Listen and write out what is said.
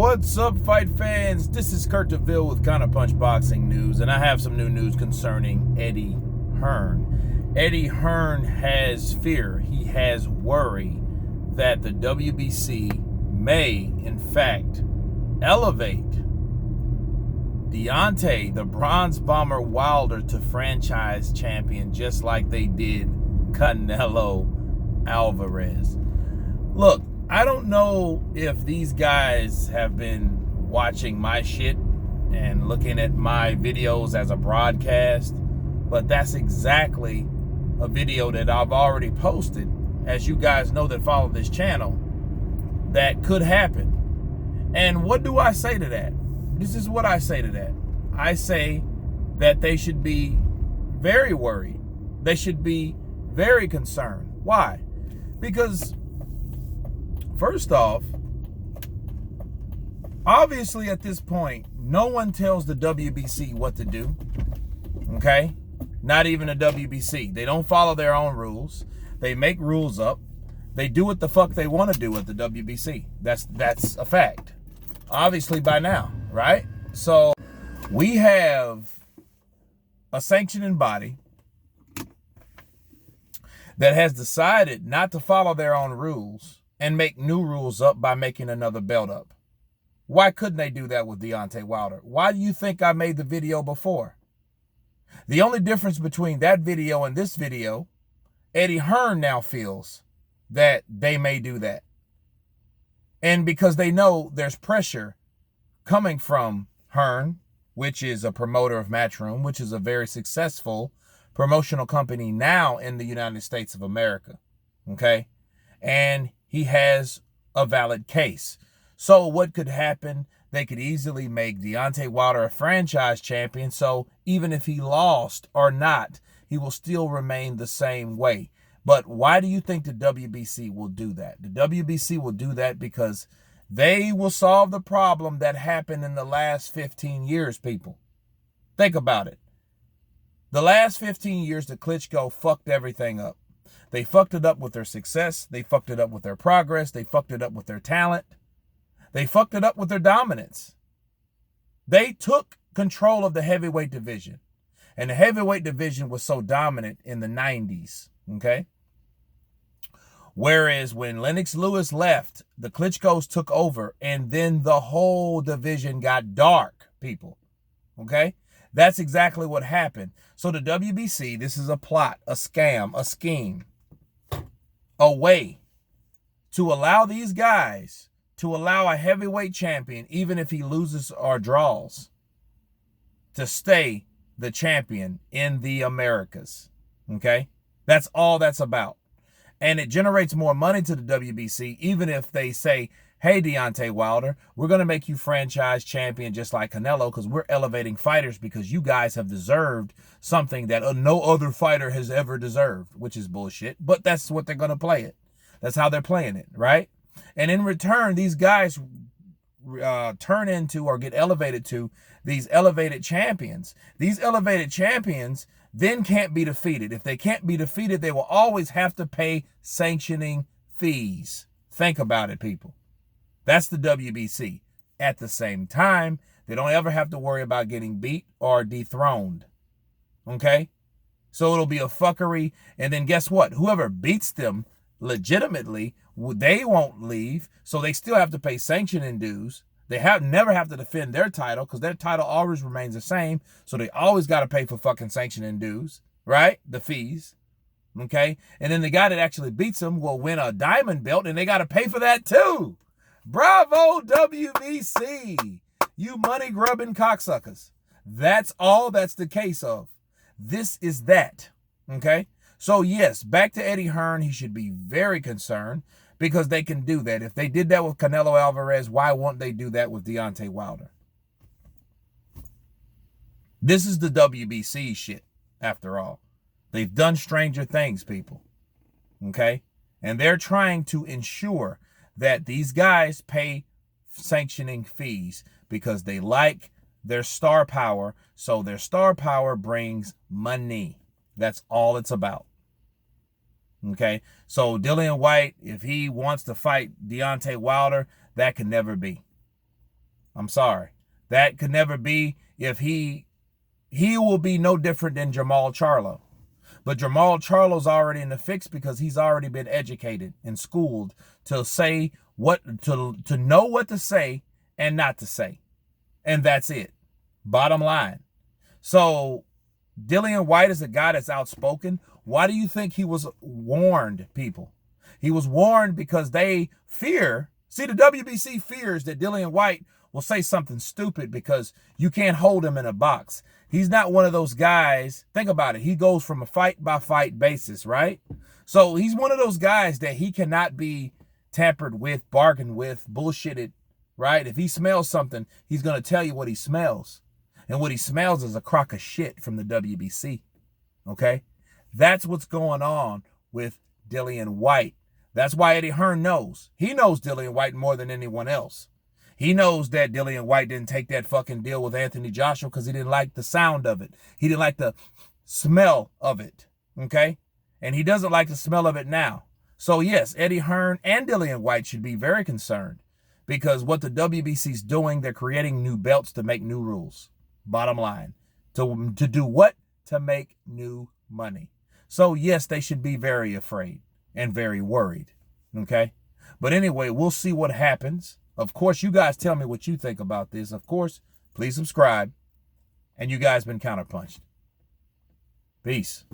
What's up, fight fans? This is Kurt DeVille with Counter Punch Boxing News, and I have some new news concerning Eddie Hearn. Eddie Hearn has fear. He has worry that the WBC may, in fact, elevate Deontay, the Bronze Bomber Wilder, to franchise champion, just like they did Canelo Alvarez. Look, I don't know if these guys have been watching my shit and looking at my videos as a broadcast, but that's exactly a video that I've already posted, as you guys know that follow this channel, that could happen. And what do I say to that? This is what I say to that. I say that they should be very worried. They should be very concerned. Why? Because first off, obviously at this point, no one tells the WBC what to do, okay? Not even the WBC. They don't follow their own rules. They make rules up. They do what the fuck they want to do at the WBC. That's a fact. Obviously by now, right? So we have a sanctioning body that has decided not to follow their own rules and make new rules up by making another belt up. Why couldn't they do that with Deontay Wilder? Why do you think I made the video before? The only difference between that video and this video, Eddie Hearn now feels that they may do that. And because they know there's pressure coming from Hearn, which is a promoter of Matchroom, which is a very successful promotional company now in the United States of America, okay? And he has a valid case. So what could happen? They could easily make Deontay Wilder a franchise champion. So even if he lost or not, he will still remain the same way. But why do you think the WBC will do that? The WBC will do that because they will solve the problem that happened in the last 15 years, people. Think about it. The last 15 years, the Klitschko fucked everything up. They fucked it up with their success. They fucked it up with their progress. They fucked it up with their talent. They fucked it up with their dominance. They took control of the heavyweight division. And the heavyweight division was so dominant in the 90s, okay? Whereas when Lennox Lewis left, the Klitschkos took over, and then the whole division got dark, people, okay? That's exactly what happened. So the WBC, this is a plot, a scam, a scheme, a way to allow these guys, to allow a heavyweight champion, even if he loses or draws, to stay the champion in the Americas, okay? That's all that's about. And it generates more money to the WBC, even if they say, hey, Deontay Wilder, we're going to make you franchise champion just like Canelo because we're elevating fighters because you guys have deserved something that no other fighter has ever deserved, which is bullshit. But that's what they're going to play it. That's how they're playing it, right? And in return, these guys turn into or get elevated to these elevated champions. These elevated champions then can't be defeated. If they can't be defeated, they will always have to pay sanctioning fees. Think about it, people. That's the WBC. At the same time, they don't ever have to worry about getting beat or dethroned. Okay? So it'll be a fuckery. And then guess what? Whoever beats them legitimately, they won't leave. So they still have to pay sanctioning dues. They never have to defend their title because their title always remains the same. So they always got to pay for fucking sanctioning dues, right? The fees. Okay? And then the guy that actually beats them will win a diamond belt and they got to pay for that too. Bravo, WBC. You money grubbing cocksuckers. That's all that's the case of. This is that. Okay? So yes, back to Eddie Hearn. He should be very concerned because they can do that. If they did that with Canelo Alvarez, why won't they do that with Deontay Wilder? This is the WBC shit, after all. They've done stranger things, people. Okay? And they're trying to ensure that these guys pay sanctioning fees because they like their star power. So their star power brings money. That's all it's about. Okay, so Dillian White, if he wants to fight Deontay Wilder, that can never be. I'm sorry. That could never be. If he will be no different than Jamal Charlo. But Jamal Charlo's already in the fix because he's already been educated and schooled to say what to know what to say and not to say. And that's it. Bottom line. So Dillian Whyte is a guy that's outspoken. Why do you think he was warned, people? He was warned because they fear. See, the WBC fears that Dillian Whyte will say something stupid because you can't hold him in a box. He's not one of those guys. Think about it. He goes from a fight-by-fight basis, right? So he's one of those guys that he cannot be tampered with, bargained with, bullshitted, right? If he smells something, he's going to tell you what he smells. And what he smells is a crock of shit from the WBC, okay? That's what's going on with Dillian Whyte. That's why Eddie Hearn knows. He knows Dillian Whyte more than anyone else. He knows that Dillian Whyte didn't take that fucking deal with Anthony Joshua because he didn't like the sound of it. He didn't like the smell of it, okay? And he doesn't like the smell of it now. So, yes, Eddie Hearn and Dillian Whyte should be very concerned because what the WBC's doing, they're creating new belts to make new rules. Bottom line. To do what? To make new money. So, yes, they should be very afraid and very worried, okay? But anyway, we'll see what happens. Of course, you guys tell me what you think about this. Of course, please subscribe. And you guys been counterpunched. Peace.